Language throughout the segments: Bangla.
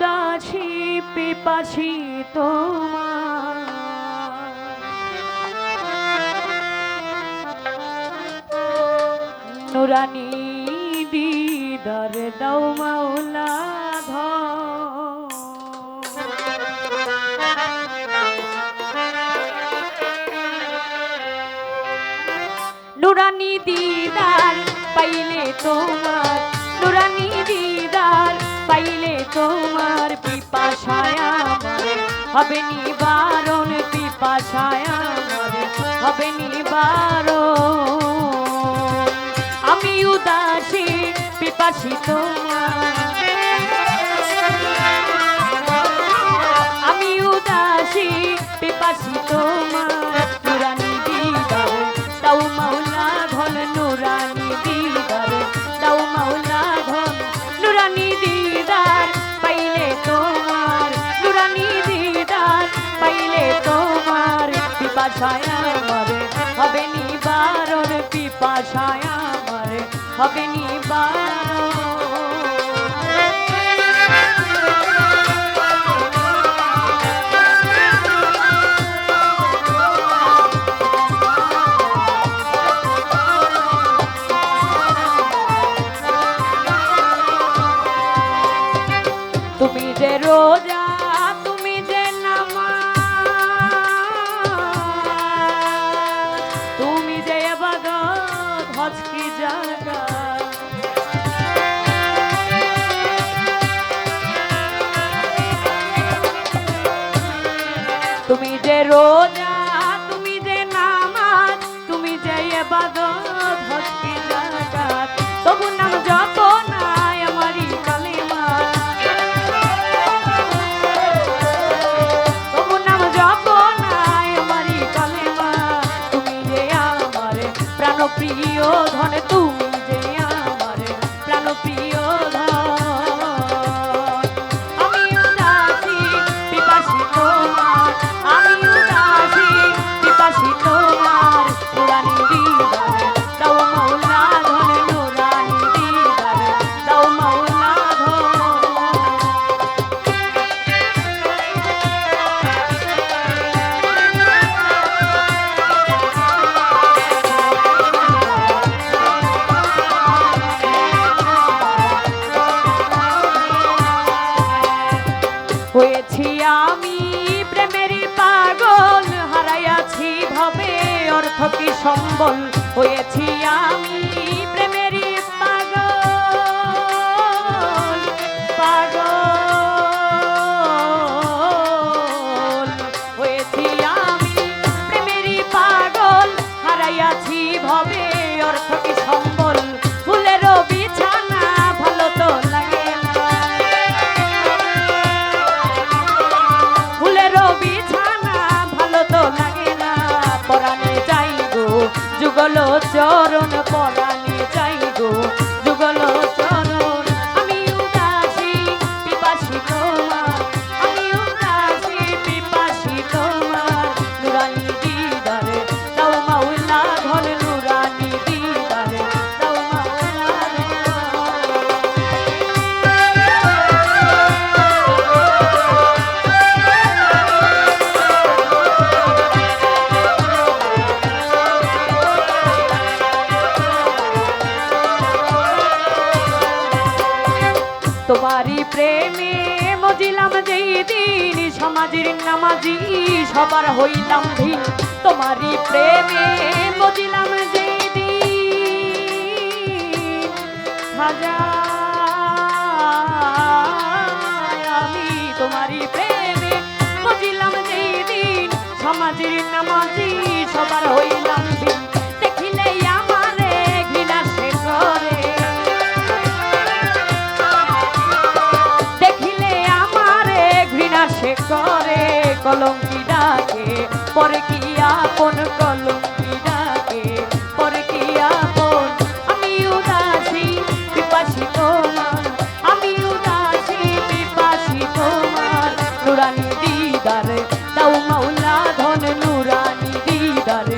উদাসী পিপাসী তোমার নুরানি দিদার দাও মাওলা নুরানি দিদার পাইলে তোমার নুরানি দিদার পাইলে তোমার পিপাসায় আমার হবে নিবারণ পিপাসায় আমার হবে নিবারণ আমি উদাসী পিপাসী তোমার আমি উদাসী পিপাসী তোমার নুরানি দিদার দাও মাওলা ধন নুরানি দিদার দাও মাওলা ধন নুরানি দিদার পাইলে তোমার নুরানি দিদার পাইলে তোমার পিপাসায় আমার হবে নিবারণ পিপাসায় আমার হবে নিবারণ তুমি যে রোজা তুমি যে নামাজ তুমি যে ইবাদত হজ কি জাকাত তুমি যে রোজা তুমি যে নামাজ তুমি যে ইবাদত হজ কি জাকাত তবু নাম জপ নাই আমারই কালিমা প্রিয় ধন তুমি যে আমার প্রাণ প্রিয় ধন আমি উদাসী পিপাসী তোমার আমি উদাসী পিপাসী তোমার নুরানি দিদার দাও মাওলা ধন নুরানি দিদার দাও মাওলা ধন হয়েছি আমি প্রেমের পাগল হারাইয়াছি ভবে অর্থ কি সম্বল হয়েছি আমি প্রেমের পাগল পাগল হয়েছি আমি প্রেমের পাগল হারাইয়াছি ভবে অর্থ কি সম্বল ফুলেরও বিছানা ভালো তো লাগে না বিছানা ভালো তো লাগে না পরাণে চাই গো যুগল চরণ পরাণে চাই গো যুগল চরণ আমি উদাসী পিপাসী তোমার আমি উদাসী পিপাসী তোমার নুরানি দিদার দাও মাওলা ধন নুরানি দিদার দাও মাওলা তোমারি প্রেমে মজিলাম যেই দিন সমাজের নামাজি সবার হইলাম ভিন তোমারি প্রেমে মজিলাম যেই দিন আমি তোমারি প্রেমে মজিলাম যেই দিন সমাজের নামাজি সবার হইলাম ভিন দেখিলে আমারে ঘৃণা সে করে সে করে কলঙ্কি ডাকে পরে কি আপন কলঙ্কি ডাকে পরে কি আপন আমি উদাসী পিপাসী তোমার আমি উদাসী পিপাসী তোমার নুরানি দিদার দাও মাওলা ধন নুরানি দিদার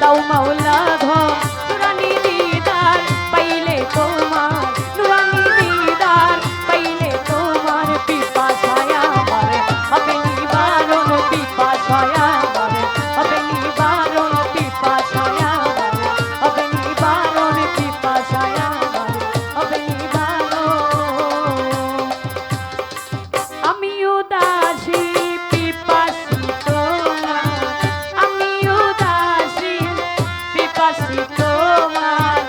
দাও মাওলা ধন নুরানি দিদার পাইলে তোমার নুরানি দিদার পাইলে তোমার পিপাসা পিপাসায় আমার হবে নিবারণ পিপাসায় আমার হবে নিবারণ পিপাসায় আমার হবে নিবারণ আমি উদাসী পিপাসী তোমার আমি উদাসী পিপাসী তোমার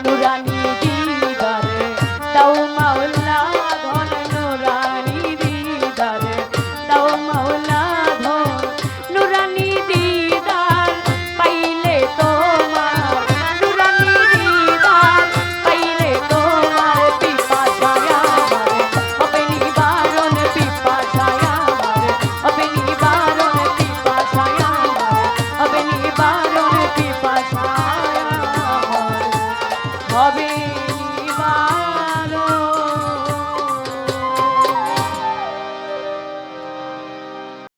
নুরানি দিদারে দাও মাওলা ধন নুরানি দিদারে দাও মাওলা ধন নুরানি দিদার পাইলে তোমার নুরানি দিদার পাইলে তোমার পিপাসায় আমার হবে নিবারণ পিপাসায় আমার হবে নিবারণ পিপাসায় আমার হবে নিবারণ পিপাসায় আমার হবে নিবারণ